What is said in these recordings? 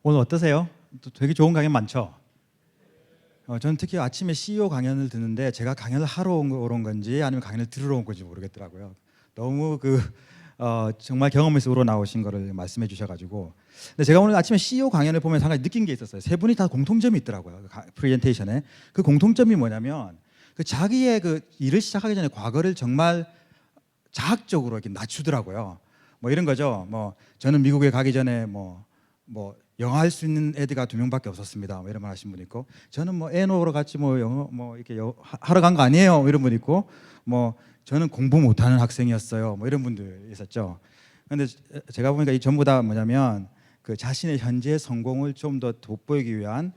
오늘 어떠세요? 또 되게 좋은 강연 많죠? 저는 특히 아침에 CEO 강연을 듣는데 제가 강연을 하러 온 건지 아니면 강연을 들으러 온 건지 모르겠더라고요. 너무 정말 경험에서 우러나오신 거를 말씀해 주셔가지고. 근데 제가 오늘 아침에 CEO 강연을 보면서 한 가지 느낀 게 있었어요. 세 분이 다 공통점이 있더라고요. 프레젠테이션에. 그 공통점이 뭐냐면 그 자기의 그 일을 시작하기 전에 과거를 정말 자학적으로 이렇게 낮추더라고요. 뭐 이런 거죠. 뭐 저는 미국에 가기 전에 뭐 영어 할 수 있는 애들가 2명밖에 없었습니다. 뭐 이런 말 하신 분 있고, 저는 뭐 애노로 같이 뭐 영어 뭐 이렇게 하러 간 거 아니에요. 뭐 이런 분 있고, 뭐 저는 공부 못하는 학생이었어요. 뭐 이런 분들 있었죠. 근데 제가 보니까 이 전부 다 뭐냐면 그 자신의 현재 성공을 좀 더 돋보이기 위한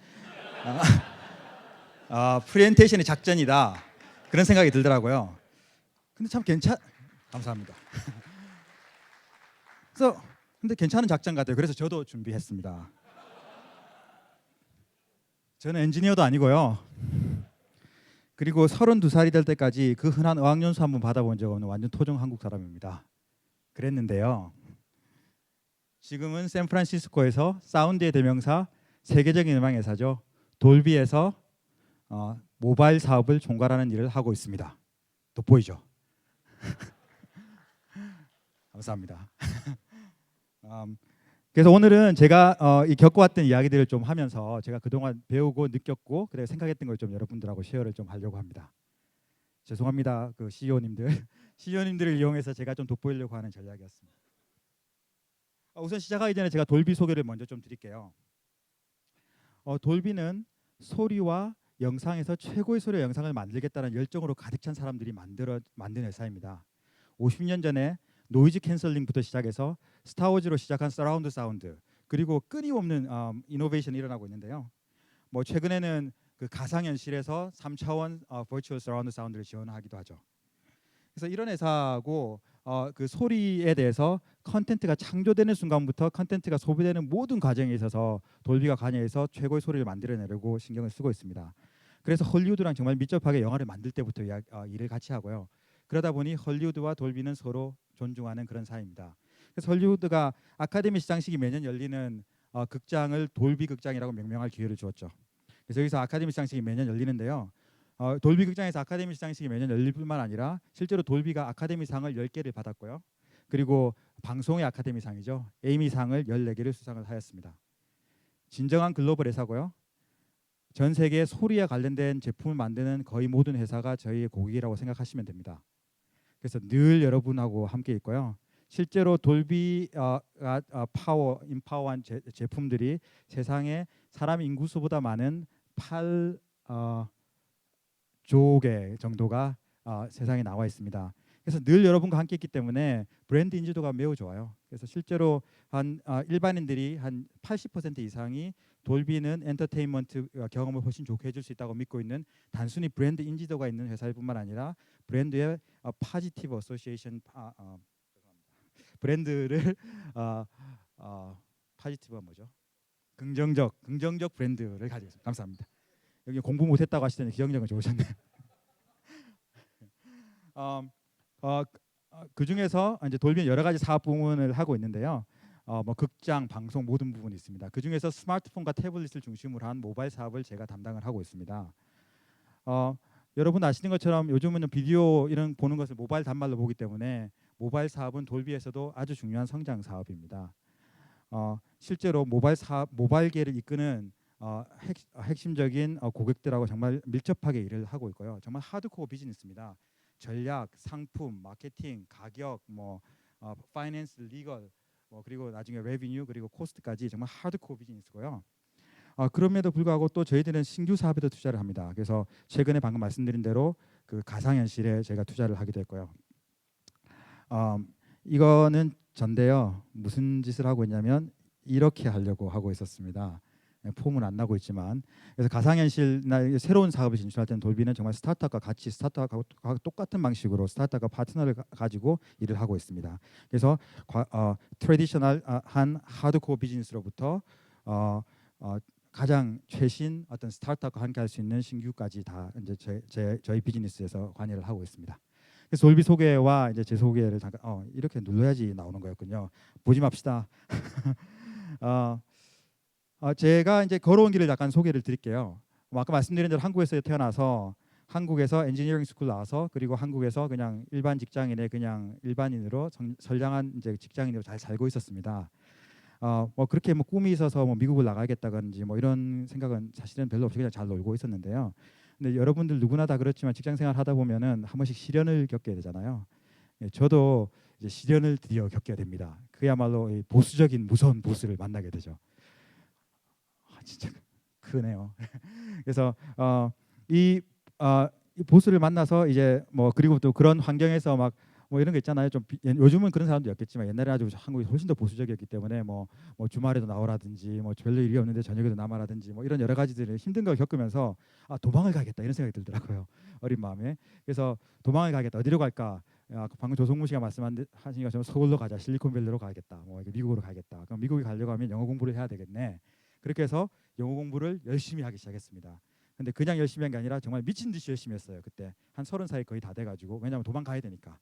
프리젠테이션의 작전이다, 그런 생각이 들더라고요. 근데 참 감사합니다. 그래서 근데 괜찮은 작전 같아요. 그래서 저도 준비했습니다. 저는 엔지니어도 아니고요. 그리고 32살이 될 때까지 그 흔한 어학연수 한번 받아본 적 없는 완전 토종 한국 사람입니다. 그랬는데요, 지금은 샌프란시스코에서 사운드의 대명사, 세계적인 음악 회사죠, 돌비에서 모바일 사업을 총괄하는 일을 하고 있습니다. 돋보이죠? 감사합니다. 그래서 오늘은 제가 겪어왔던 이야기들을 좀 하면서 제가 그동안 배우고 느꼈고 그다음에 생각했던 걸 좀 여러분들하고 쉐어를 좀 하려고 합니다. 죄송합니다, 그 CEO님들. CEO님들을 이용해서 제가 좀 돋보이려고 하는 전략이었습니다. 우선 시작하기 전에 제가 돌비 소개를 먼저 좀 드릴게요. 돌비는 소리와 영상에서 최고의 소리와 영상을 만들겠다는 열정으로 가득 찬 사람들이 만든 회사입니다. 50년 전에 노이즈 캔슬링부터 시작해서 스타워즈로 시작한 서라운드 사운드, 그리고 끊임없는 이노베이션이 일어나고 있는데요. 뭐 최근에는 그 가상현실에서 3차원 버추얼 서라운드 사운드를 지원하기도 하죠. 그래서 이런 회사고 그 소리에 대해서 컨텐츠가 창조되는 순간부터 컨텐츠가 소비되는 모든 과정에 있어서 돌비가 관여해서 최고의 소리를 만들어내려고 신경을 쓰고 있습니다. 그래서 헐리우드랑 정말 밀접하게 영화를 만들 때부터 일을 같이 하고요. 그러다 보니 헐리우드와 돌비는 서로 존중하는 그런 사이입니다. 그래서 헐리우드가 아카데미 시상식이 매년 열리는 극장을 돌비 극장이라고 명명할 기회를 주었죠. 그래서 여기서 아카데미 시상식이 매년 열리는데요. 돌비 극장에서 아카데미 시상식이 매년 열릴 뿐만 아니라 실제로 돌비가 아카데미상을 10개를 받았고요. 그리고 방송의 아카데미상이죠, 에이미상을 14개를 수상을 하였습니다. 진정한 글로벌 회사고요. 전 세계 소리에 관련된 제품을 만드는 거의 모든 회사가 저희의 고객이라고 생각하시면 됩니다. 그래서 늘 여러분하고 함께 있고요. 실제로 돌비가 인파워한 제품들이 세상에 사람 인구수보다 많은 8조 개 정도가 세상에 나와 있습니다. 그래서 늘 여러분과 함께 있기 때문에 브랜드 인지도가 매우 좋아요. 그래서 실제로 한 일반인들이 한 80% 이상이 돌비는 엔터테인먼트 경험을 훨씬 좋게 해줄 수 있다고 믿고 있는, 단순히 브랜드 인지도가 있는 회사일 뿐만 아니라 브랜드의 파지티브 어소시에이션, 브랜드를 파지티브가 뭐죠? 긍정적 브랜드를 가지고 있습니다. 감사합니다. 여기 공부 못했다고 하시더니 기억력은 좋으셨네요. 그 중에서 이제 돌비는 여러 가지 사업 부문을 하고 있는데요. 뭐 극장, 방송 모든 부분이 있습니다. 그 중에서 스마트폰과 태블릿을 중심으로 한 모바일 사업을 제가 담당을 하고 있습니다. 여러분 아시는 것처럼 요즘은 비디오 이런 보는 것을 모바일 단말로 보기 때문에 모바일 사업은 돌비에서도 아주 중요한 성장 사업입니다. 실제로 모바일계를 이끄는 핵심적인 고객들하고 정말 밀접하게 일을 하고 있고요. 정말 하드코어 비즈니스입니다. 전략, 상품, 마케팅, 가격, 파이낸스, 리걸, 그리고 나중에 레비뉴, 그리고 코스트까지 정말 하드코어 비즈니스고요. 그럼에도 불구하고 또 저희들은 신규 사업에도 투자를 합니다. 그래서 최근에 방금 말씀드린 대로 그 가상현실에 제가 투자를 하게 됐고요. 이거는 전데요. 무슨 짓을 하고 있냐면 이렇게 하려고 하고 있었습니다. 폼은 안 나고 있지만, 그래서 가상현실이나 새로운 사업을 진출할 때는 돌비는 정말 스타트업과 같이 스타트업과 똑같은 방식으로 스타트업과 파트너를 가지고 일을 하고 있습니다. 그래서 트래디셔널한 하드코어 비즈니스로부터 가장 최신 어떤 스타트업과 함께 할 수 있는 신규까지 다 이제 저희 비즈니스에서 관여를 하고 있습니다. 그래서 돌비 소개와 이제 제 소개를 잠깐 이렇게 눌러야지 나오는 거였군요. 보지 맙시다. 제가 이제 걸어온 길을 약간 소개를 드릴게요. 아까 말씀드린 대로 한국에서 태어나서 한국에서 엔지니어링 스쿨 나와서 그리고 한국에서 그냥 일반 직장인의 그냥 일반인으로 선량한 이제 직장인으로 잘 살고 있었습니다. 뭐 그렇게 뭐 꿈이 있어서 뭐 미국을 나가겠다든지 뭐 이런 생각은 사실은 별로 없이 그냥 잘 놀고 있었는데요. 근데 여러분들 누구나 다 그렇지만 직장 생활 하다 보면은 한 번씩 시련을 겪게 되잖아요. 예, 저도 이제 시련을 드디어 겪게 됩니다. 그야말로 이 보수적인 무서운 보스를 만나게 되죠. 진짜 크네요. 그래서 이, 이 보스를 만나서 이제 뭐 그리고 또 그런 환경에서 막 뭐 이런 거 있잖아요. 좀 요즘은 그런 사람도 없겠지만 옛날에 아주 한국이 훨씬 더 보수적이었기 때문에 뭐 주말에도 나오라든지 뭐 별로 일이 없는데 저녁에도 남아라든지 뭐 이런 여러 가지들을 힘든 걸 겪으면서 도망을 가겠다 이런 생각이 들더라고요. 어린 마음에. 그래서 도망을 가겠다. 어디로 갈까? 방금 조성무 씨가 말씀하신 것처럼 서울로 가자, 실리콘밸리로 가겠다, 뭐 미국으로 가겠다. 그럼 미국에 가려고 하면 영어 공부를 해야 되겠네. 그렇게 해서 영어 공부를 열심히 하기 시작했습니다. 근데 그냥 열심히 한 게 아니라 정말 미친 듯이 열심히 했어요. 그때 한 30살 거의 다 돼가지고 왜냐하면 도망가야 되니까.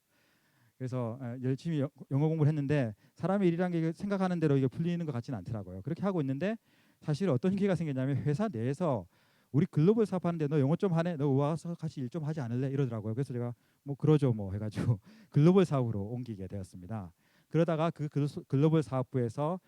그래서 열심히 영어 공부를 했는데 사람의 일이라는 게 생각하는 대로 이게 풀리는 것 같지는 않더라고요. 그렇게 하고 있는데 사실 어떤 기회가 생겼냐면 회사 내에서 우리 글로벌 사업하는데 너 영어 좀 하네? 너 와서 같이 일 좀 하지 않을래? 이러더라고요. 그래서 제가 뭐 그러죠 뭐 해가지고 글로벌 사업으로 옮기게 되었습니다. 그러다가 그 글로벌 사업부에서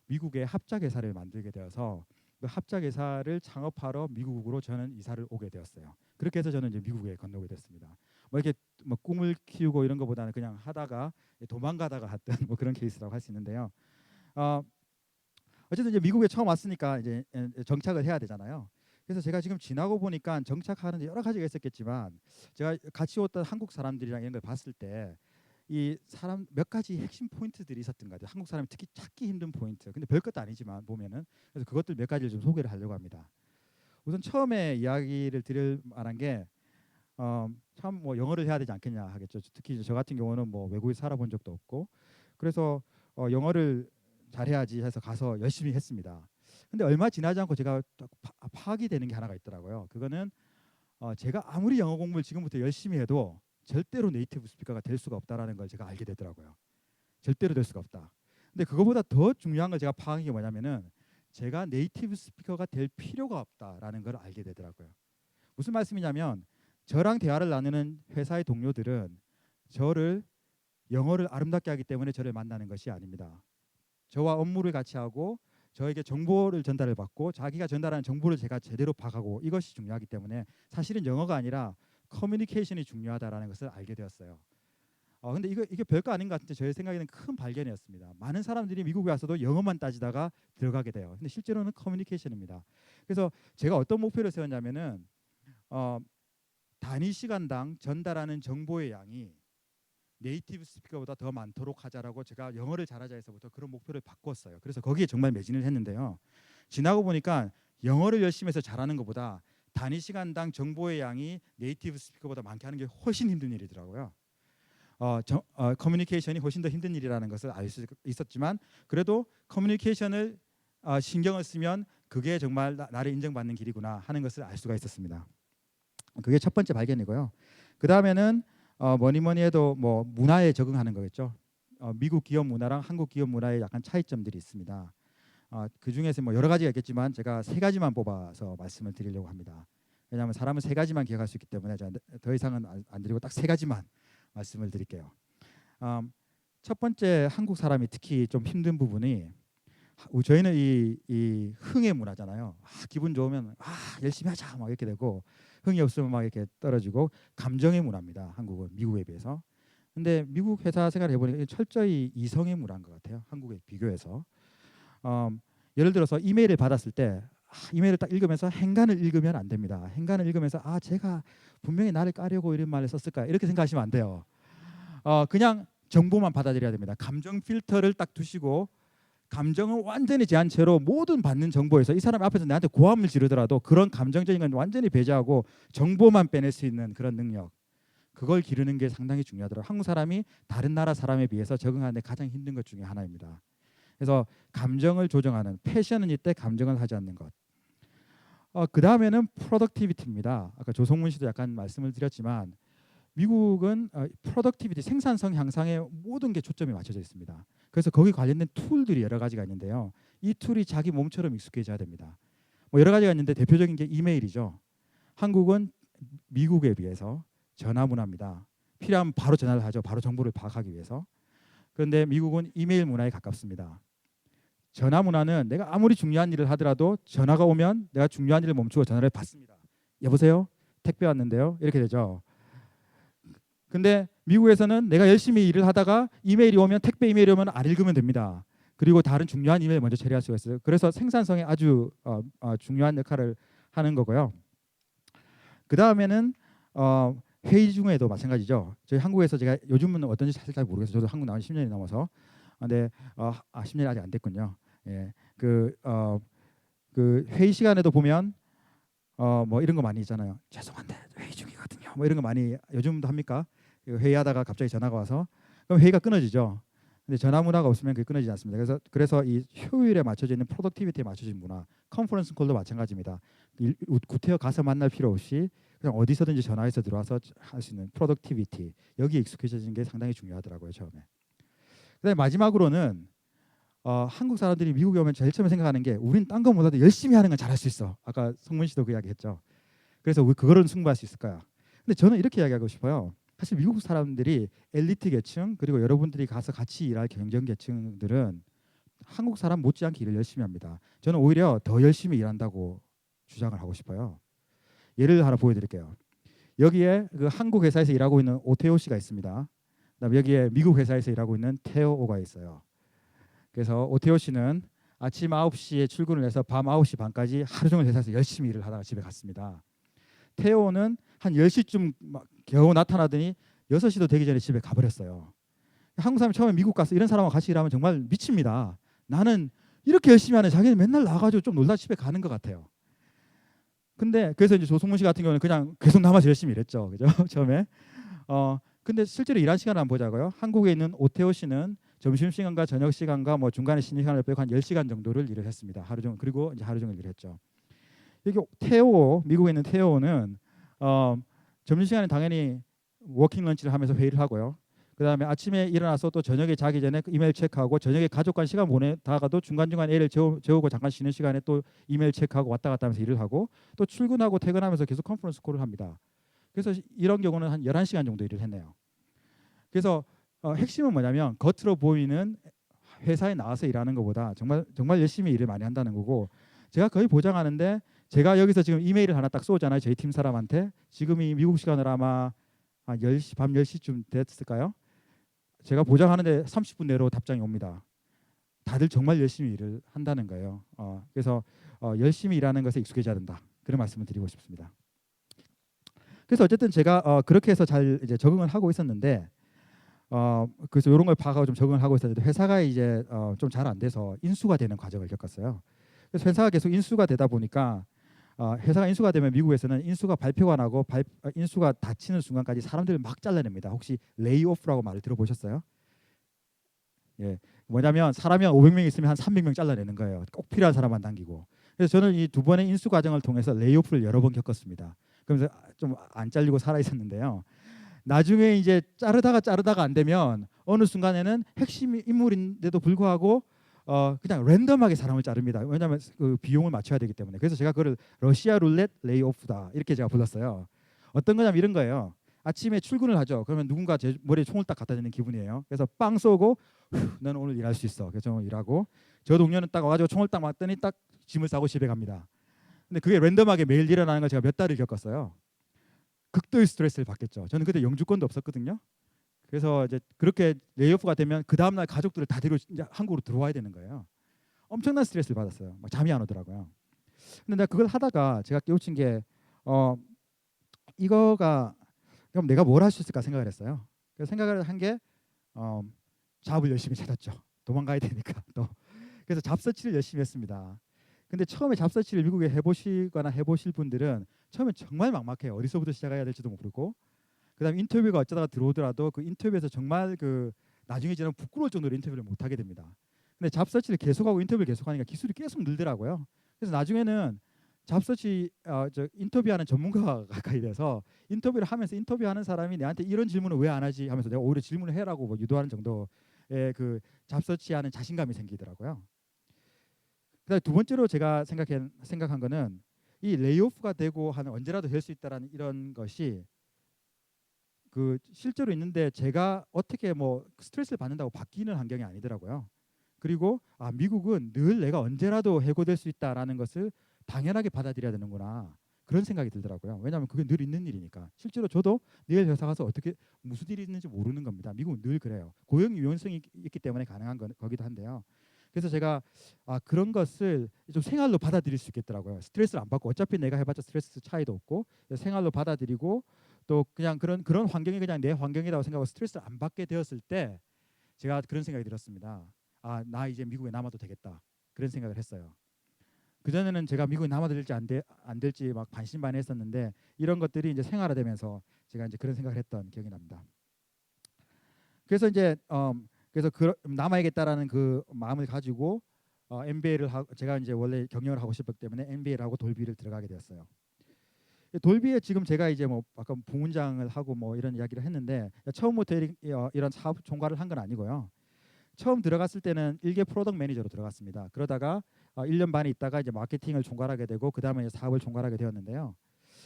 미국의 합작회사를 만들게 되어서 그 합작회사를 창업하러 미국으로 저는 이사를 오게 되었어요. 그렇게 해서 저는 이제 미국에 건너게 됐습니다. 뭐 이렇게 뭐 꿈을 키우고 이런 것보다는 그냥 하다가 도망가다가 했던 뭐 그런 케이스라고 할 수 있는데요. 어, 어쨌든 이제 미국에 처음 왔으니까 이제 정착을 해야 되잖아요. 그래서 제가 지금 지나고 보니까 정착하는 데 여러 가지가 있었겠지만 제가 같이 왔던 한국 사람들이랑 이런 걸 봤을 때 이 사람 몇 가지 핵심 포인트들이 있었던 것 같아요. 한국 사람이 특히 찾기 힘든 포인트. 근데 별것도 아니지만 보면은 그래서 그것들 몇 가지를 좀 소개를 하려고 합니다. 우선 처음에 이야기를 드릴 만한 게 참 뭐 영어를 해야 되지 않겠냐 하겠죠. 특히 이제 저 같은 경우는 뭐 외국에 살아본 적도 없고 그래서 영어를 잘해야지 해서 가서 열심히 했습니다. 근데 얼마 지나지 않고 제가 딱 파악이 되는 게 하나가 있더라고요. 그거는 제가 아무리 영어 공부를 지금부터 열심히 해도 절대로 네이티브 스피커가 될 수가 없다라는 걸 제가 알게 되더라고요. 절대로 될 수가 없다. 근데 그거보다 더 중요한 걸 제가 파악한 게 뭐냐면은 제가 네이티브 스피커가 될 필요가 없다라는 걸 알게 되더라고요. 무슨 말씀이냐면 저랑 대화를 나누는 회사의 동료들은 저를 영어를 아름답게 하기 때문에 저를 만나는 것이 아닙니다. 저와 업무를 같이 하고 저에게 정보를 전달을 받고 자기가 전달하는 정보를 제가 제대로 파악하고 이것이 중요하기 때문에 사실은 영어가 아니라 커뮤니케이션이 중요하다라는 것을 알게 되었어요. 근데 이게 별거 아닌 것 같은데 저의 생각에는 큰 발견이었습니다. 많은 사람들이 미국에 와서도 영어만 따지다가 들어가게 돼요. 근데 실제로는 커뮤니케이션입니다. 그래서 제가 어떤 목표를 세웠냐면은 어, 단위 시간당 전달하는 정보의 양이 네이티브 스피커보다 더 많도록 하자라고 제가 영어를 잘하자에서부터 그런 목표를 바꿨어요. 그래서 거기에 정말 매진을 했는데요. 지나고 보니까 영어를 열심히 해서 잘하는 것보다 단위 시간당 정보의 양이 네이티브 스피커보다 많게 하는 게 훨씬 힘든 일이더라고요. 커뮤니케이션이 훨씬 더 힘든 일이라는 것을 알 수 있었지만 그래도 커뮤니케이션을 신경을 쓰면 그게 정말 나를 인정받는 길이구나 하는 것을 알 수가 있었습니다. 그게 첫 번째 발견이고요. 그 다음에는 뭐니 해도 뭐 문화에 적응하는 거겠죠. 미국 기업 문화랑 한국 기업 문화의 약간 차이점들이 있습니다. 그 중에서 뭐 여러 가지가 있겠지만 제가 세 가지만 뽑아서 말씀을 드리려고 합니다. 왜냐하면 사람은 세 가지만 기억할 수 있기 때문에 더 이상은 안 드리고 딱 세 가지만 말씀을 드릴게요. 첫 번째 한국 사람이 특히 좀 힘든 부분이 저희는 이 흥의 문화잖아요. 기분 좋으면 열심히 하자 막 이렇게 되고 흥이 없으면 막 이렇게 떨어지고 감정의 문화입니다. 한국은 미국에 비해서. 근데 미국 회사 생활을 해보니까 철저히 이성의 문화인 것 같아요. 한국에 비교해서. 예를 들어서 이메일을 받았을 때 이메일을 딱 읽으면서 행간을 읽으면 안 됩니다. 행간을 읽으면서 제가 분명히 나를 까려고 이런 말을 썼을까 이렇게 생각하시면 안 돼요. 그냥 정보만 받아들여야 됩니다. 감정 필터를 딱 두시고 감정은 완전히 제한 채로 모든 받는 정보에서 이 사람 앞에서 나한테 고함을 지르더라도 그런 감정적인 건 완전히 배제하고 정보만 빼낼 수 있는 그런 능력, 그걸 기르는 게 상당히 중요하더라고요. 한국 사람이 다른 나라 사람에 비해서 적응하는 데 가장 힘든 것 중에 하나입니다. 그래서 감정을 조정하는, 패션은 이때 감정을 하지 않는 것. 그 다음에는 프로덕티비티입니다. 아까 조성문 씨도 약간 말씀을 드렸지만 미국은 프로덕티비티, 생산성 향상에 모든 게 초점이 맞춰져 있습니다. 그래서 거기 관련된 툴들이 여러 가지가 있는데요. 이 툴이 자기 몸처럼 익숙해져야 됩니다. 뭐 여러 가지가 있는데 대표적인 게 이메일이죠. 한국은 미국에 비해서 전화 문화입니다. 필요하면 바로 전화를 하죠. 바로 정보를 파악하기 위해서. 그런데 미국은 이메일 문화에 가깝습니다. 전화 문화는 내가 아무리 중요한 일을 하더라도 전화가 오면 내가 중요한 일을 멈추고 전화를 받습니다. 여보세요? 택배 왔는데요. 이렇게 되죠. 근데 미국에서는 내가 열심히 일을 하다가 이메일이 오면 택배 이메일이 오면 안 읽으면 됩니다. 그리고 다른 중요한 이메일 먼저 처리할 수가 있어요. 그래서 생산성에 아주 중요한 역할을 하는 거고요. 그 다음에는 회의 중에도 마찬가지죠. 저희 한국에서 제가 요즘은 어떤지 사실 잘 모르겠어요. 저도 한국 나온 10년이 넘어서. 근데 10년이 아직 안 됐군요. 예, 그 회의 시간에도 보면 뭐 이런 거 많이 있잖아요. 죄송한데 회의 중이거든요. 뭐 이런 거 많이 요즘도 합니까? 회의하다가 갑자기 전화가 와서 그럼 회의가 끊어지죠. 근데 전화 문화가 없으면 그게 끊어지지 않습니다. 그래서 이 효율에 맞춰져 있는 프로덕티비티에 맞춰진 문화, 컨퍼런스 콜도 마찬가지입니다. 구태여 가서 만날 필요 없이 그냥 어디서든지 전화해서 들어와서 할 수 있는 프로덕티비티, 여기에 익숙해지는 게 상당히 중요하더라고요, 처음에. 그다음에 마지막으로는 한국 사람들이 미국에 오면 제일 처음에 생각하는 게 우린 딴 거보다도 열심히 하는 건 잘할 수 있어. 아까 성문 씨도 그 이야기했죠. 그래서 우리 그거는 승부할 수 있을 거야. 근데 저는 이렇게 이야기하고 싶어요. 사실 미국 사람들이 엘리트 계층 그리고 여러분들이 가서 같이 일할 경영 계층들은 한국 사람 못지않게 일을 열심히 합니다. 저는 오히려 더 열심히 일한다고 주장을 하고 싶어요. 예를 하나 보여드릴게요. 여기에 그 한국 회사에서 일하고 있는 오태오 씨가 있습니다. 그다음에 여기에 미국 회사에서 일하고 있는 테오가 있어요. 그래서 오태오 씨는 아침 9시에 출근을 해서 밤 9시 반까지 하루 종일 회사에서 열심히 일을 하다가 집에 갔습니다. 테오는 한 10시쯤 겨우 나타나더니 6시도 되기 전에 집에 가버렸어요. 한국 사람이 처음에 미국 가서 이런 사람하고 같이 일하면 정말 미칩니다. 나는 이렇게 열심히 하는 자기는 맨날 나가지고 좀 놀다 집에 가는 것 같아요. 근데 그래서 이제 조성문 씨 같은 경우는 그냥 계속 남아서 열심히 일했죠. 그죠? 처음에. 근데 실제로 일한 시간을 한번 보자고요. 한국에 있는 오태오 씨는 점심시간과 저녁시간과 뭐 중간에 쉬는 시간을 빼고 한 10시간 정도를 일을 했습니다. 하루 종일. 그리고 이제 하루 종일 일을 했죠. 여기 테오, 미국에 있는 테오는 점심시간에 당연히 워킹 런치를 하면서 회의를 하고요. 그다음에 아침에 일어나서 또 저녁에 자기 전에 이메일 체크하고 저녁에 가족과 시간 보내다가도 중간중간 애를 재우고 잠깐 쉬는 시간에 또 이메일 체크하고 왔다 갔다 하면서 일을 하고 또 출근하고 퇴근하면서 계속 컨퍼런스 콜을 합니다. 그래서 이런 경우는 한 11시간 정도 일을 했네요. 그래서 핵심은 뭐냐면 겉으로 보이는 회사에 나와서 일하는 것보다 정말 열심히 일을 많이 한다는 거고 제가 거의 보장하는데 제가 여기서 지금 이메일을 하나 딱 쏘잖아요. 저희 팀 사람한테. 지금이 미국 시간으로 아마 한 10시, 밤 10시쯤 됐을까요? 제가 보장하는데 30분 내로 답장이 옵니다. 다들 정말 열심히 일을 한다는 거예요. 그래서 열심히 일하는 것에 익숙해져야 된다. 그런 말씀을 드리고 싶습니다. 그래서 어쨌든 제가 그렇게 해서 잘 이제 적응을 하고 있었는데 그래서 이런 걸 파악하고 좀 적응을 하고 있었는데 회사가 이제 좀 잘 안 돼서 인수가 되는 과정을 겪었어요. 그래서 회사가 계속 인수가 되다 보니까 회사가 인수가 되면 미국에서는 인수가 발표가 나고 인수가 닫히는 순간까지 사람들을 막 잘라냅니다. 혹시 레이오프라고 말을 들어보셨어요? 예, 뭐냐면 사람이 한 500명 있으면 한 300명 잘라내는 거예요. 꼭 필요한 사람만 당기고. 그래서 저는 이 두 번의 인수 과정을 통해서 레이오프를 여러 번 겪었습니다. 그러면서 좀 안 잘리고 살아 있었는데요. 나중에 이제 자르다가 안 되면 어느 순간에는 핵심 인물인데도 불구하고 그냥 랜덤하게 사람을 자릅니다. 왜냐하면 그 비용을 맞춰야 되기 때문에. 그래서 제가 그걸 러시아 룰렛 레이오프다 이렇게 제가 불렀어요. 어떤 거냐면 이런 거예요. 아침에 출근을 하죠. 그러면 누군가 제 머리에 총을 딱 갖다 대는 기분이에요. 그래서 빵 쏘고 너는 오늘 일할 수 있어. 그래서 저는 일하고 저 동료는 딱 와가지고 총을 딱 맞더니 딱 짐을 싸고 집에 갑니다. 근데 그게 랜덤하게 매일 일어나는 걸 제가 몇 달을 겪었어요. 극도의 스트레스를 받겠죠. 저는 그때 영주권도 없었거든요. 그래서 이제 그렇게 레이오프가 되면 그 다음 날 가족들을 다 데리고 이제 한국으로 들어와야 되는 거예요. 엄청난 스트레스를 받았어요. 막 잠이 안 오더라고요. 근데 내가 그걸 하다가 제가 깨우친 게 이거가 그럼 내가 뭘 할 수 있을까 생각을 했어요. 그래서 생각을 한 게 잡을 열심히 찾았죠. 도망가야 되니까 또. 그래서 잡서치를 열심히 했습니다. 근데 처음에 잡서치를 미국에 해보시거나 해보실 분들은 처음에 정말 막막해요. 어디서부터 시작해야 될지도 모르고. 그다음에 인터뷰가 어쩌다가 들어오더라도 그 인터뷰에서 정말 그 나중에 저는 부끄러울 정도로 인터뷰를 못 하게 됩니다. 근데 잡서치를 계속하고 인터뷰를 계속하니까 기술이 계속 늘더라고요. 그래서 나중에는 잡서치 저 인터뷰하는 전문가가 가까이 돼서 인터뷰를 하면서 인터뷰하는 사람이 내한테 이런 질문을 왜 안 하지 하면서 내가 오히려 질문을 해라고 뭐 유도하는 정도의 그 잡서치하는 자신감이 생기더라고요. 그다음 두 번째로 제가 생각한 거는 이 레이오프가 되고 하는 언제라도 될 수 있다라는 이런 것이 그 실제로 있는데 제가 어떻게 뭐 스트레스를 받는다고 바뀌는 환경이 아니더라고요. 그리고 미국은 늘 내가 언제라도 해고될 수 있다라는 것을 당연하게 받아들여야 되는구나. 그런 생각이 들더라고요. 왜냐하면 그게 늘 있는 일이니까. 실제로 저도 내일 회사 가서 어떻게 무슨 일이 있는지 모르는 겁니다. 미국은 늘 그래요. 고용 유연성이 있기 때문에 가능한 거기도 한데요. 그래서 제가 그런 것을 좀 생활로 받아들일 수 있겠더라고요. 스트레스를 안 받고 어차피 내가 해봤자 스트레스 차이도 없고 생활로 받아들이고 또 그냥 그런 환경이 그냥 내 환경이라고 생각하고 스트레스를 안 받게 되었을 때 제가 그런 생각이 들었습니다. 나 이제 미국에 남아도 되겠다. 그런 생각을 했어요. 그전에는 제가 미국에 남아도 될지 안 될지 막 반신반의했었는데 이런 것들이 이제 생활화되면서 제가 이제 그런 생각을 했던 기억이 납니다. 그래서 이제 그래서 남아야겠다라는 그 마음을 가지고 MBA를 하고 제가 이제 원래 경영을 하고 싶었기 때문에 MBA를 하고 돌비를 들어가게 되었어요. 돌비에 지금 제가 이제 뭐 아까 부문장을 하고 뭐 이런 이야기를 했는데 처음부터 이런 사업 총괄을 한 건 아니고요. 처음 들어갔을 때는 일개 프로덕트 매니저로 들어갔습니다. 그러다가 1년 반 있다가 이제 마케팅을 총괄하게 되고 그 다음에 사업을 총괄하게 되었는데요.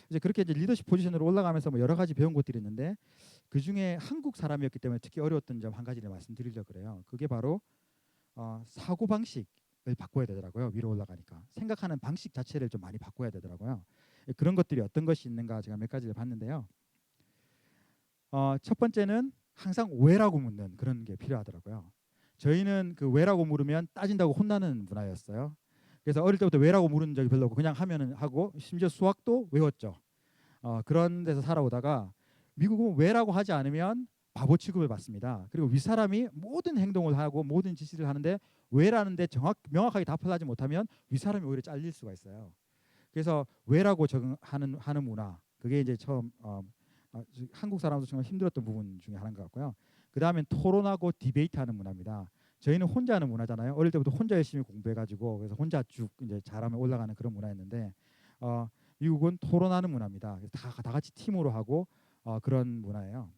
이제 그렇게 이제 리더십 포지션으로 올라가면서 뭐 여러 가지 배운 것들이 있는데 그 중에 한국 사람이었기 때문에 특히 어려웠던 점 한 가지를 말씀드리려고 그래요. 그게 바로 사고 방식을 바꿔야 되더라고요. 위로 올라가니까 생각하는 방식 자체를 좀 많이 바꿔야 되더라고요. 그런 것들이 어떤 것이 있는가 제가 몇 가지를 봤는데요. 첫 번째는 항상 왜라고 묻는 그런 게 필요하더라고요. 저희는 그 왜라고 물으면 따진다고 혼나는 문화였어요. 그래서 어릴 때부터 왜라고 물은 적이 별로 없고 그냥 하면은 하고 심지어 수학도 외웠죠. 그런 데서 살아오다가 미국은 왜라고 하지 않으면 바보 취급을 받습니다. 그리고 윗사람이 모든 행동을 하고 모든 지시를 하는데 왜라는데 명확하게 답을 하지 못하면 윗사람이 오히려 잘릴 수가 있어요. 그래서 왜라고 적응하는 문화 그게 이제 처음 한국 사람도 정말 힘들었던 부분 중에 하나인 것 같고요. 그 다음엔 토론하고 디베이트하는 문화입니다. 저희는 혼자 하는 문화잖아요. 어릴 때부터 혼자 열심히 공부해가지고 그래서 혼자 쭉 이제 잘하면 올라가는 그런 문화였는데 미국은 토론하는 문화입니다. 다 같이 팀으로 하고 그런 문화예요.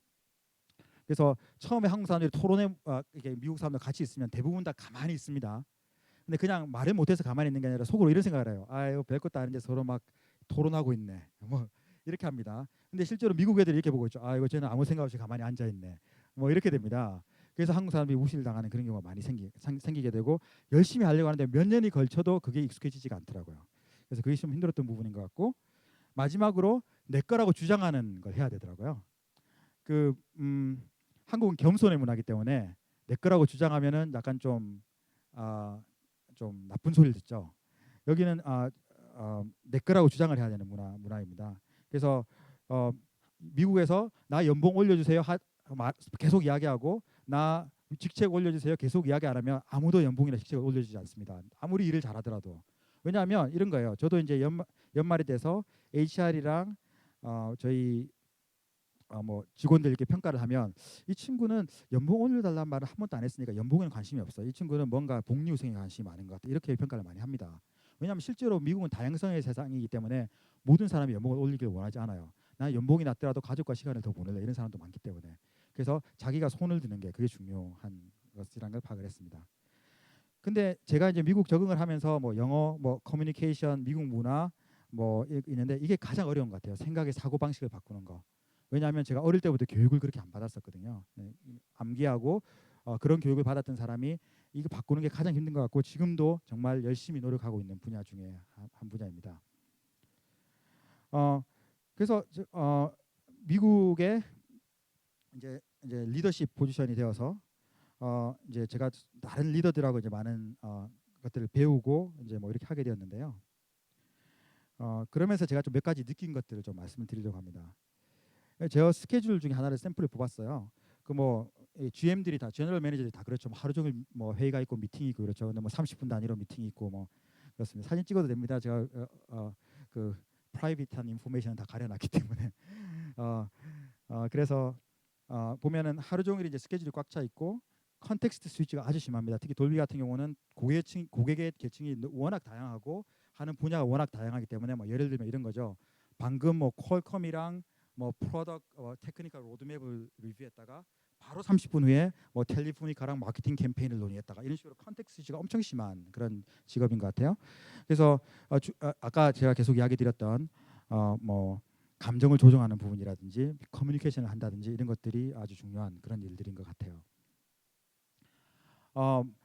그래서 처음에 한국 사람들이 토론에 이게 미국 사람들 같이 있으면 대부분 다 가만히 있습니다. 근데 그냥 말을 못해서 가만히 있는 게 아니라 속으로 이런 생각을 해요. 아유 별것도 아닌데 서로 막 토론하고 있네. 뭐 이렇게 합니다. 근데 실제로 미국 애들이 이렇게 보고 있죠. 이거 쟤는 아무 생각 없이 가만히 앉아 있네. 뭐 이렇게 됩니다. 그래서 한국 사람들이 무시를 당하는 그런 경우가 많이 생기게 되고 열심히 하려고 하는데 몇 년이 걸쳐도 그게 익숙해지지가 않더라고요. 그래서 그게 좀 힘들었던 부분인 것 같고 마지막으로 내 거라고 주장하는 걸 해야 되더라고요. 그 한국은 겸손의 문화이기 때문에 내 거라고 주장하면은 약간 좀 나쁜 소리를 듣죠. 여기는 내 거라고 주장을 해야 되는 문화입니다. 그래서 미국에서 나 연봉 올려주세요 계속 이야기하고 나 직책 올려주세요 계속 이야기 안 하면 아무도 연봉이나 직책을 올려주지 않습니다. 아무리 일을 잘하더라도. 왜냐하면 이런 거예요. 저도 이제 연말이 돼서 HR이랑 저희 뭐 직원들 이렇게 평가를 하면 이 친구는 연봉 올려달라는 말을 한 번도 안 했으니까 연봉에는 관심이 없어. 이 친구는 뭔가 복리후생에 관심이 많은 것 같다. 이렇게 평가를 많이 합니다. 왜냐하면 실제로 미국은 다양성의 세상이기 때문에 모든 사람이 연봉을 올리길 원하지 않아요. 나 연봉이 낮더라도 가족과 시간을 더 보낼래 이런 사람도 많기 때문에 그래서 자기가 손을 드는 게 그게 중요한 것이라는 걸 파악을 했습니다. 근데 제가 이제 미국 적응을 하면서 뭐 영어, 뭐 커뮤니케이션, 미국 문화 뭐 있는데 이게 가장 어려운 것 같아요. 생각의 사고 방식을 바꾸는 거. 왜냐하면 제가 어릴 때부터 교육을 그렇게 안 받았었거든요. 암기하고 그런 교육을 받았던 사람이 이거 바꾸는 게 가장 힘든 것 같고 지금도 정말 열심히 노력하고 있는 분야 중에 한 분야입니다. 그래서 미국의 이제 리더십 포지션이 되어서 이제 제가 다른 리더들하고 이제 많은 것들을 배우고 이제 뭐 이렇게 하게 되었는데요. 그러면서 제가 좀 몇 가지 느낀 것들을 좀 말씀을 드리려고 합니다. 제가 스케줄 중에 하나를 샘플을 뽑았어요. 그 뭐 GM들이 다 제너럴 매니저들이 다 그렇죠. 뭐 하루 종일 뭐 회의가 있고 미팅이 있고 그렇죠. 근데 뭐 30분 단위로 미팅이 있고 뭐 그렇습니다. 사진 찍어도 됩니다. 제가 그 프라이빗한 인포메이션은 다 가려놨기 때문에 그래서 보면은 하루 종일 이제 스케줄이 꽉 차 있고 컨텍스트 스위치가 아주 심합니다. 특히 돌비 같은 경우는 고객의 계층이 워낙 다양하고 하는 분야가 워낙 다양하기 때문에 뭐 예를 들면 이런 거죠. 방금 뭐 퀄컴이랑 뭐 프로덕트 테크니컬 로드맵을 리뷰했다가 바로 30분 후에 뭐 텔레포니카랑 마케팅 캠페인을 논의했다가 이런 식으로 컨텍스트가 엄청 심한 그런 직업인 것 같아요. 그래서 아까 제가 계속 이야기 드렸던 뭐 감정을 조정하는 부분이라든지 커뮤니케이션을 한다든지 이런 것들이 아주 중요한 그런 일들인 것 같아요.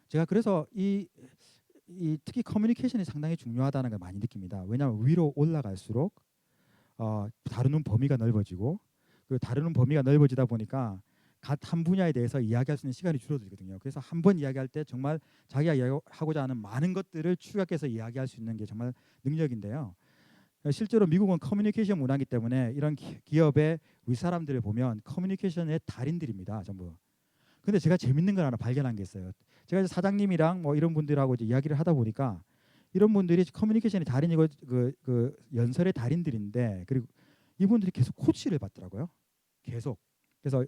제가 그래서 이 특히 커뮤니케이션이 상당히 중요하다는 걸 많이 느낍니다. 왜냐하면 위로 올라갈수록 다루는 범위가 넓어지고 그 다루는 범위가 넓어지다 보니까 한 분야에 대해서 이야기할 수 있는 시간이 줄어들거든요. 그래서 한 번 이야기할 때 정말 자기가 이야기하고자 하는 많은 것들을 축약해서 이야기할 수 있는 게 정말 능력인데요. 실제로 미국은 커뮤니케이션 문화이기 때문에 이런 기업의 윗사람들을 보면 커뮤니케이션의 달인들입니다. 전부. 근데 제가 재밌는 걸 하나 발견한 게 있어요. 제가 이제 사장님이랑 뭐 이런 분들하고 이제 이야기를 하다 보니까 이런 분들이 커뮤니케이션의 달인이고 그 연설의 달인들인데 그리고 이분들이 계속 코치를 받더라고요. 계속. 그래서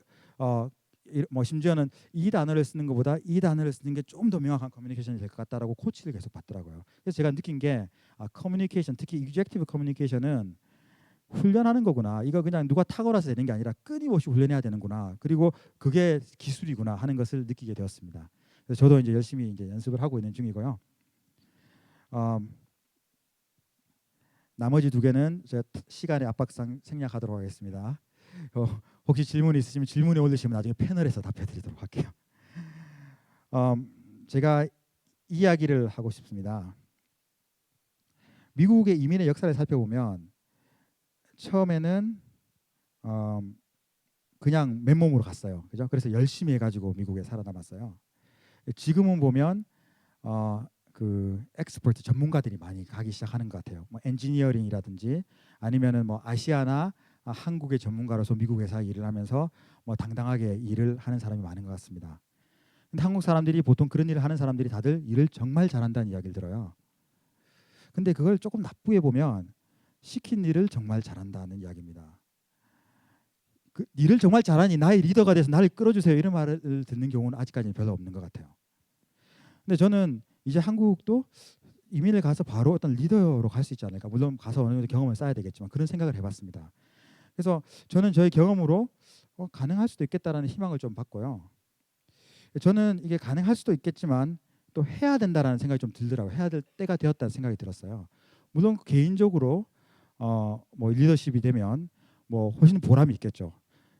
뭐 심지어는 이 단어를 쓰는 것보다 이 단어를 쓰는 게 좀 더 명확한 커뮤니케이션이 될 것 같다라고 코치를 계속 받더라고요. 그래서 제가 느낀 게 커뮤니케이션, 특히 익젝티브 커뮤니케이션은 훈련하는 거구나. 이거 그냥 누가 탁월해서 되는 게 아니라 끊임없이 훈련해야 되는구나. 그리고 그게 기술이구나 하는 것을 느끼게 되었습니다. 그래서 저도 이제 열심히 이제 연습을 하고 있는 중이고요. 나머지 두 개는 제가 시간의 압박상 생략하도록 하겠습니다. 혹시 질문이 있으시면 질문에 올리시면 나중에 패널에서 답해드리도록 할게요. 제가 이야기를 하고 싶습니다. 미국의 이민의 역사를 살펴보면 처음에는 그냥 맨몸으로 갔어요. 그죠? 그래서 열심히 해가지고 미국에 살아남았어요. 지금은 보면 그 엑스퍼트 전문가들이 많이 가기 시작하는 것 같아요. 뭐 엔지니어링이라든지 아니면은 뭐 아시아나 한국의 전문가로서 미국 회사에 일을 하면서 뭐 당당하게 일을 하는 사람이 많은 것 같습니다. 근데 한국 사람들이 보통 그런 일을 하는 사람들이 다들 일을 정말 잘한다는 이야기를 들어요. 근데 그걸 조금 나쁘게 보면 시킨 일을 정말 잘한다는 이야기입니다. 그 일을 정말 잘하니 나의 리더가 돼서 나를 끌어주세요 이런 말을 듣는 경우는 아직까지는 별로 없는 것 같아요. 근데 저는 이제 한국도 이민을 가서 바로 어떤 리더로 갈 수 있지 않을까. 물론 가서 어느 정도 경험을 쌓아야 되겠지만 그런 생각을 해봤습니다. 그래서 저는 저의 경험으로 가능할 수도 있겠다라는 희망을 좀 받고요. 저는 이게 가능할 수도 있겠지만 또 해야 된다라는 생각이 좀 들더라고요. 해야 될 때가 되었다는 생각이 들었어요. 물론 개인적으로 뭐 리더십이 되면 뭐 훨씬 보람이 있겠죠.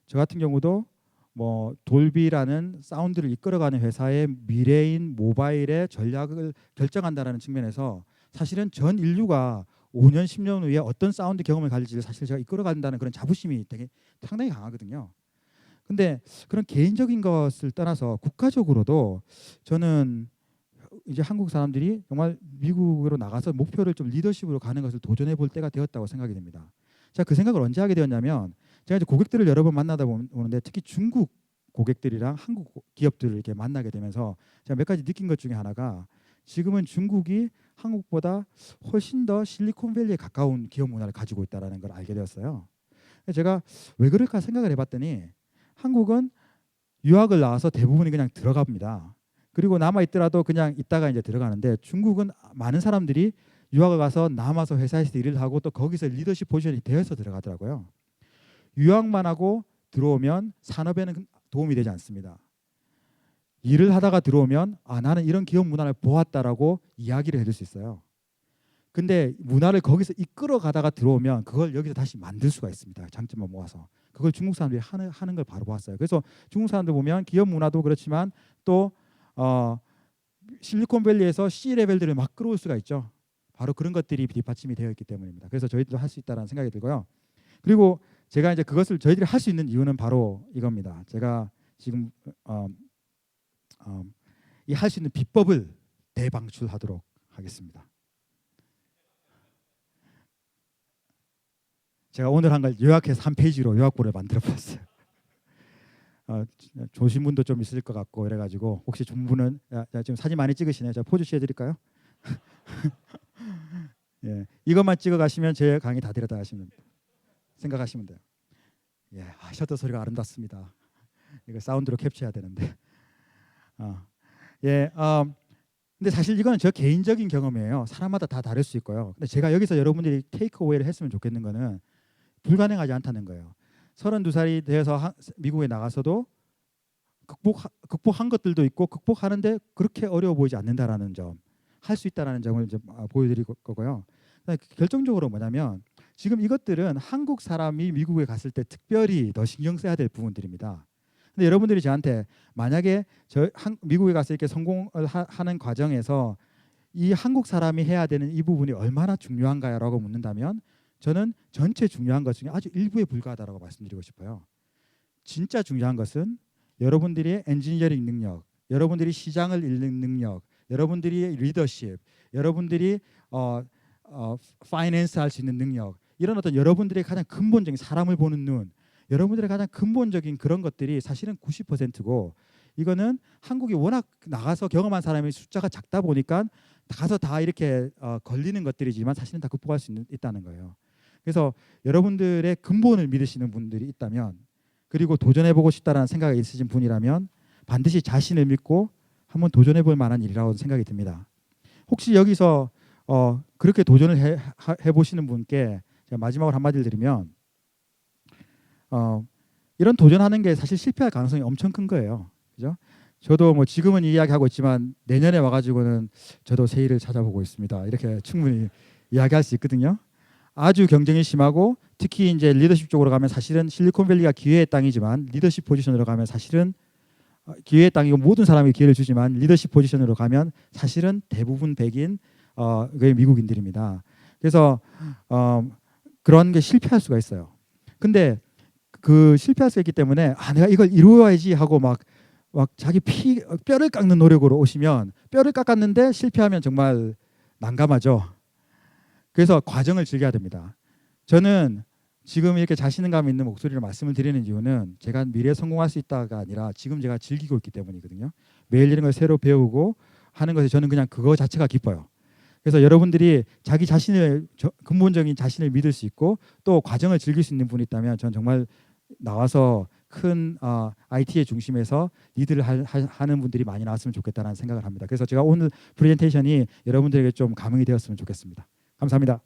저 같은 경우도 뭐 돌비라는 사운드를 이끌어가는 회사의 미래인 모바일의 전략을 결정한다라는 측면에서 사실은 전 인류가 5년, 10년 후에 어떤 사운드 경험을 가질지를 사실 제가 이끌어간다는 그런 자부심이 되게 상당히 강하거든요. 근데 그런 개인적인 것을 떠나서 국가적으로도 저는 이제 한국 사람들이 정말 미국으로 나가서 목표를 좀 리더십으로 가는 것을 도전해 볼 때가 되었다고 생각이 됩니다. 제가 그 생각을 언제 하게 되었냐면 제가 이제 고객들을 여러 번 만나다 보는데 특히 중국 고객들이랑 한국 기업들을 이렇게 만나게 되면서 제가 몇 가지 느낀 것 중에 하나가 지금은 중국이 한국보다 훨씬 더 실리콘밸리에 가까운 기업 문화를 가지고 있다는 걸 알게 되었어요. 제가 왜 그럴까 생각을 해봤더니 한국은 유학을 나와서 대부분이 그냥 들어갑니다. 그리고 남아 있더라도 그냥 있다가 이제 들어가는데 중국은 많은 사람들이 유학을 가서 남아서 회사에서 일을 하고 또 거기서 리더십 포지션이 되어서 들어가더라고요. 유학만 하고 들어오면 산업에는 도움이 되지 않습니다. 일을 하다가 들어오면 나는 이런 기업 문화를 보았다라고 이야기를 해줄 수 있어요. 근데 문화를 거기서 이끌어 가다가 들어오면 그걸 여기서 다시 만들 수가 있습니다. 장점만 모아서. 그걸 중국 사람들이 하는 걸 바로 봤어요. 그래서 중국 사람들 보면 기업 문화도 그렇지만 또 실리콘밸리에서 C 레벨들을 막 끌어올 수가 있죠. 바로 그런 것들이 뒷받침이 되어 있기 때문입니다. 그래서 저희들도 할 수 있다는 생각이 들고요. 그리고 제가 이제 그것을 저희들이 할 수 있는 이유는 바로 이겁니다. 제가 지금 이 할 수 있는 비법을 대방출하도록 하겠습니다. 제가 오늘 한 걸 요약해서 한 페이지로 요약본을 만들어봤어요. 조신 분도 좀 있을 것 같고 이래가지고 혹시 준 분은 지금 사진 많이 찍으시네요. 제가 포즈 취해드릴까요? 예, 이것만 찍어 가시면 제 강의 다 데려다 가시면 생각하시면 돼요. 예, 셔터 소리가 아름답습니다. 이거 사운드로 캡처해야 되는데. 예, 근데 사실 이거는 저 개인적인 경험이에요. 사람마다 다 다를 수 있고요. 근데 제가 여기서 여러분들이 테이크어웨이를 했으면 좋겠는 거는 불가능하지 않다는 거예요. 32살이 되어서 미국에 나가서도 극복한 것들도 있고 극복하는데 그렇게 어려워 보이지 않는다라는 점, 할 수 있다라는 점을 이제 보여드릴 거고요. 결정적으로 뭐냐면 지금 이것들은 한국 사람이 미국에 갔을 때 특별히 더 신경 써야 될 부분들입니다. 근데 여러분들이 저한테 만약에 미국에 가서 이렇게 성공을 하는 과정에서 이 한국 사람이 해야 되는 이 부분이 얼마나 중요한가요라고 묻는다면 저는 전체 중요한 것 중에 아주 일부에 불과하다고 말씀드리고 싶어요. 진짜 중요한 것은 여러분들의 엔지니어링 능력, 여러분들이 시장을 읽는 능력, 여러분들이 리더십, 여러분들이 파이낸스 할 수 있는 능력, 이런 어떤 여러분들의 가장 근본적인 사람을 보는 눈, 여러분들의 가장 근본적인 그런 것들이 사실은 90%고 이거는 한국이 워낙 나가서 경험한 사람의 숫자가 작다 보니까 가서 다 이렇게 걸리는 것들이지만 사실은 다 극복할 수 있다는 거예요. 그래서 여러분들의 근본을 믿으시는 분들이 있다면, 그리고 도전해보고 싶다라는 생각이 있으신 분이라면 반드시 자신을 믿고 한번 도전해볼 만한 일이라고 생각이 듭니다. 혹시 여기서 그렇게 도전을 해보시는 분께 제가 마지막으로 한마디를 드리면 이런 도전하는 게 사실 실패할 가능성이 엄청 큰 거예요. 그죠? 저도 뭐 지금은 이야기하고 있지만 내년에 와가지고는 저도 새 일을 찾아보고 있습니다. 이렇게 충분히 이야기할 수 있거든요. 아주 경쟁이 심하고 특히 이제 리더십 쪽으로 가면 사실은 실리콘밸리가 기회의 땅이지만 리더십 포지션으로 가면 사실은 기회의 땅이고 모든 사람이 기회를 주지만 리더십 포지션으로 가면 사실은 대부분 백인 미국인들입니다. 그래서 그런 게 실패할 수가 있어요. 근데 그 실패할 수 있기 때문에 내가 이걸 이루어야지 하고 막 자기 뼈를 깎는 노력으로 오시면 뼈를 깎았는데 실패하면 정말 난감하죠. 그래서 과정을 즐겨야 됩니다. 저는 지금 이렇게 자신감 있는 목소리로 말씀을 드리는 이유는 제가 미래에 성공할 수 있다가 아니라 지금 제가 즐기고 있기 때문이거든요. 매일 이런 걸 새로 배우고 하는 것에 저는 그냥 그거 자체가 기뻐요. 그래서 여러분들이 자기 자신을 근본적인 자신을 믿을 수 있고 또 과정을 즐길 수 있는 분이 있다면 저는 정말 나와서 큰 IT의 중심에서 리드를 하는 분들이 많이 나왔으면 좋겠다는 생각을 합니다. 그래서 제가 오늘 프레젠테이션이 여러분들에게 좀 감흥이 되었으면 좋겠습니다. 감사합니다.